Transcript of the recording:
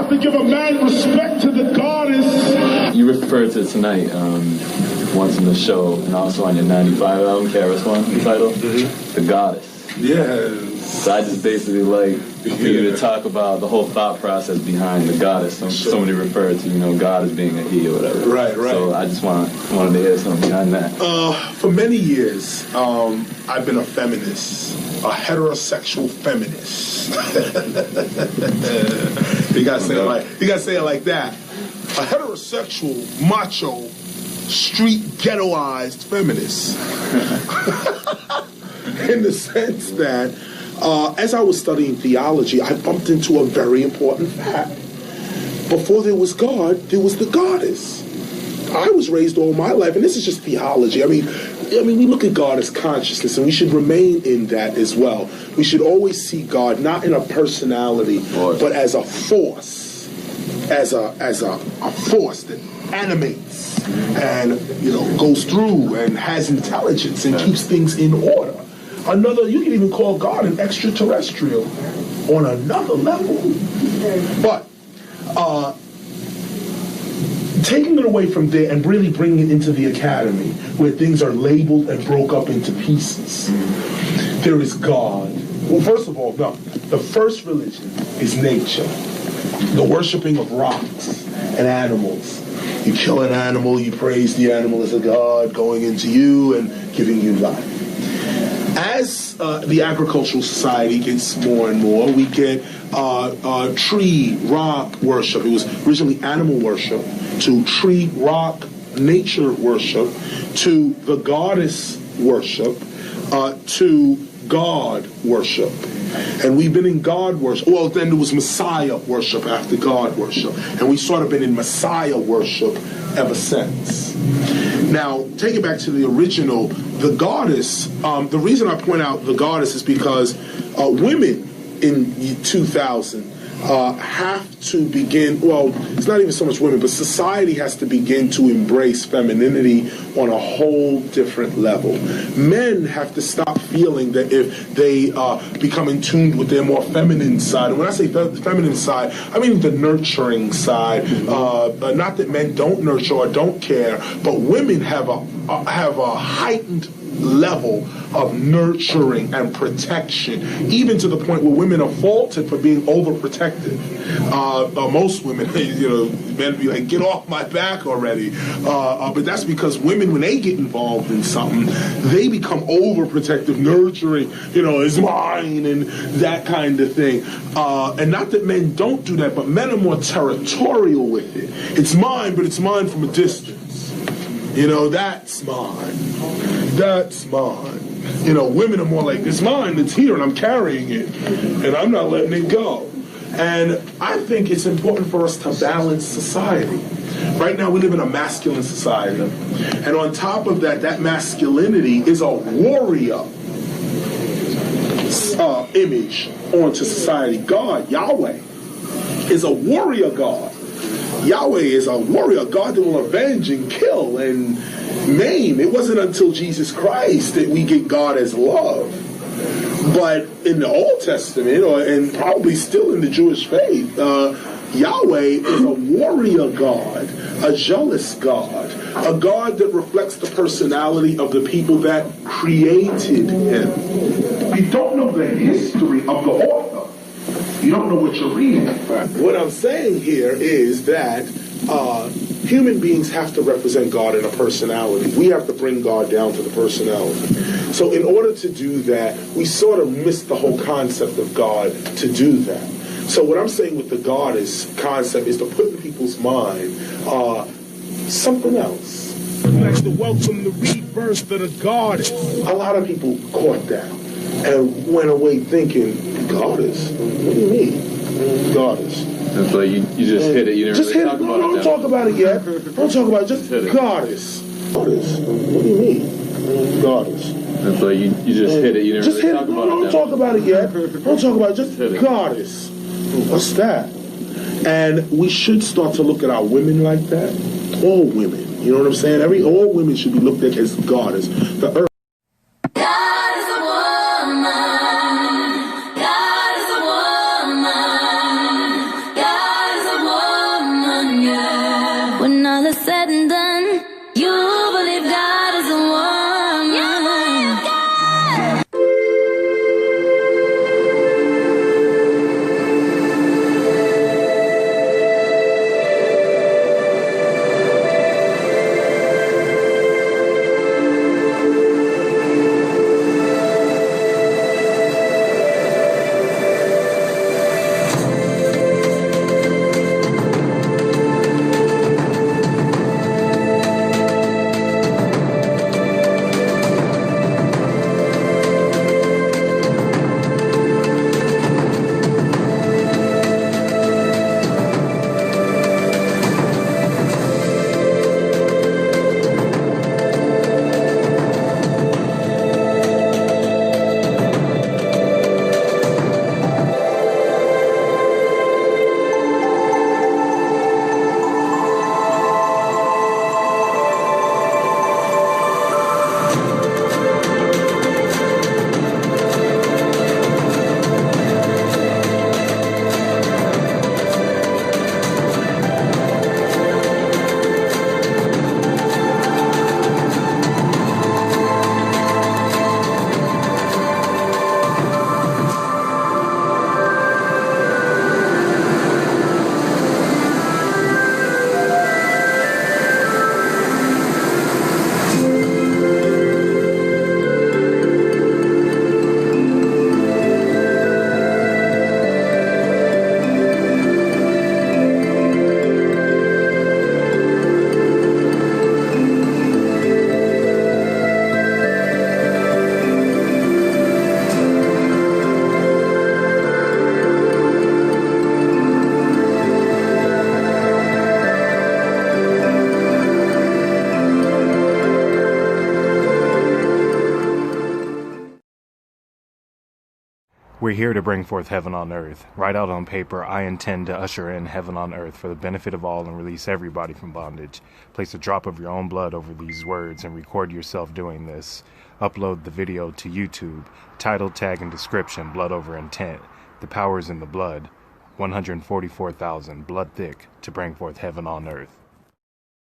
have to give a man respect to the goddess. You referred to tonight once in the show and also on your 95 album, KRS-One title, The Goddess. Yes. So I just basically like for you to talk about the whole thought process behind the goddess. Somebody referred to, God as being a he or whatever. Right. So I just wanted to hear something behind that. For many years, I've been a feminist, a heterosexual feminist. You gotta say it like that. A heterosexual, macho, street ghettoized feminist. In the sense that as I was studying theology, I bumped into a very important fact. Before there was God, there was the goddess. I was raised all my life, and this is just theology. I mean, we look at God as consciousness, and we should remain in that as well. We should always see God not in a personality, but as a force, as a force that animates and goes through and has intelligence and keeps things in order. You can even call God an extraterrestrial on another level. But taking it away from there and really bringing it into the academy, where things are labeled and broke up into pieces. There is God. Well, first of all, the first religion is nature. The worshiping of rocks and animals. You kill an animal, you praise the animal as a god going into you and giving you life. As the agricultural society gets more and more, we get tree, rock worship. It was originally animal worship, to tree, rock, nature worship, to the goddess worship, to God worship. And we've been in God worship. Well, then there was Messiah worship after God worship. And we sort of been in Messiah worship ever since. Now, take it back to the original, the goddess. The reason I point out the goddess is because women in 2000 have to begin, well, it's not even so much women, but society has to begin to embrace femininity on a whole different level. Men have to stop feeling that if they become in tune with their more feminine side, and when I say feminine side, I mean the nurturing side, not that men don't nurture or don't care, but women have a heightened level of nurturing and protection, even to the point where women are faulted for being overprotective. Most women, men be like, get off my back already. But that's because women, when they get involved in something, they become overprotective, nurturing, it's mine, and that kind of thing. And not that men don't do that, but men are more territorial with it. It's mine, but it's mine from a distance. That's mine. That's mine. Women are more like, it's mine, it's here, and I'm carrying it, and I'm not letting it go. And I think it's important for us to balance society. Right now we live in a masculine society. And on top of that, that masculinity is a warrior image onto society. God, Yahweh, is a warrior God. Yahweh is a warrior God that will avenge and kill and maim. It wasn't until Jesus Christ that we get God as love. But in the Old Testament, and probably still in the Jewish faith, Yahweh is a warrior God, a jealous God, a God that reflects the personality of the people that created him. You don't know the history of the author. You don't know what you're reading. What I'm saying here is that human beings have to represent God in a personality. We have to bring God down to the personality. So in order to do that, we sort of miss the whole concept of God to do that. So what I'm saying with the goddess concept is to put in people's mind something else. Like to welcome the rebirth of the goddess. A lot of people caught that and went away thinking, goddess? What do you mean, goddess? It's like you just hit it. You didn't really talk about it. Don't talk about it yet. Don't talk about it. Just goddess. Goddess? What do you mean, goddess? It's like you just hit it. You didn't really talk about it. Don't talk about it yet. Don't talk about it. Just goddess. What's that? And we should start to look at our women like that. All women. You know what I'm saying? All women should be looked at as goddess. The earth. We're here to bring forth heaven on earth. Write out on paper, I intend to usher in heaven on earth for the benefit of all and release everybody from bondage. Place a drop of your own blood over these words and record yourself doing this. Upload the video to YouTube. Title, tag, and description, Blood Over Intent. The power's in the blood. 144,000, blood thick, to bring forth heaven on earth.